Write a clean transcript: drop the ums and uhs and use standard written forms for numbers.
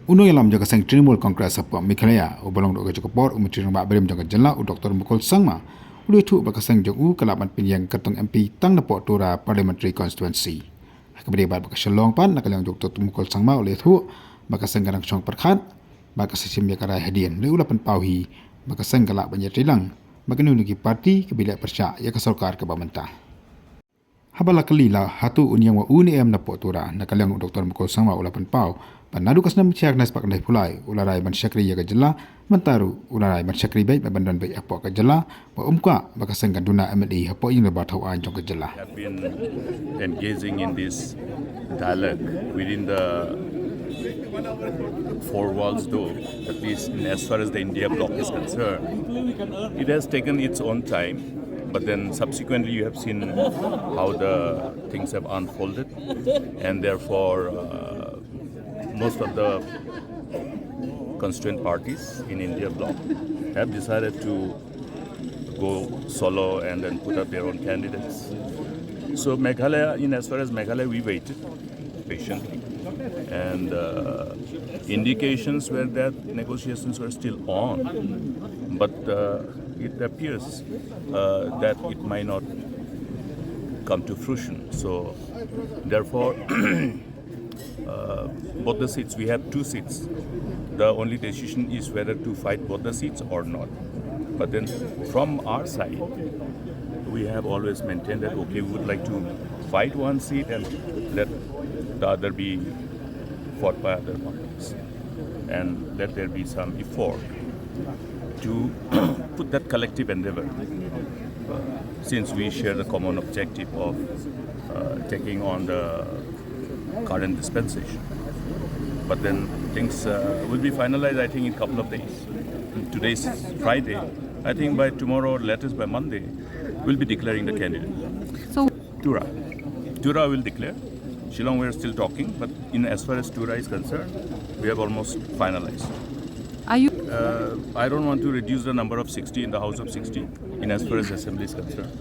Uno yalam jaga sang Trinamul Congress apa Mikhalaya ubalong doga jaga por umitri rumah berim jaga jela Dr. Mukul Sangma ulu itu bakasang jagu kelaban Pynieng ketong MP Tang napok Tura Parliamentary Constituency. Kemudian bak Shillong pan nakalang Dr. Mukul Sangma ulu itu bakasang ganang song perkhat bakasang simya karai hadian le ulapan pauhi bakasang kelaban Iatreilang bakanu nagi parti kebilik Pyrshah ya kesorkar ke pemerintah. Habala kelila hatu unyang wa UNM napok Tura nakalang Dr. Mukul Sangma ulapan pau Panadu kasna menciak nas pak ndai pulai ularai ban syakri ya gajela mentaru ularai ban syakri baik bandan baik apa gajela ba umka bakasang ganduna MLA apa yang lebat tau an jong gajela. Have been engaging in this dialogue within the four walls though, at least as far as the India bloc is concerned. It has taken its own time, but then subsequently you have seen how the things have unfolded, and therefore most of the constituent parties in India bloc have decided to go solo and then put up their own candidates. So Meghalaya, in as far as Meghalaya, we waited patiently, and indications were that negotiations were still on, but it appears that it might not come to fruition. So therefore both the seats, we have 2 seats. The only decision is whether to fight both the seats or not. But then from our side, we have always maintained that, okay, we would like to fight one seat and let the other be fought by other parties. And let there be some effort to put that collective endeavor, since we share the common objective of taking on the current dispensation. But then things will be finalized, I think, in a couple of days. Today's Friday. I think by tomorrow or latest by Monday, we'll be declaring the candidate. So Tura will declare. Shillong, we're still talking, but in as far as Tura is concerned, we have almost finalized. are you I don't want to reduce the number of 60 in the House of 60 in as far as Assembly is concerned.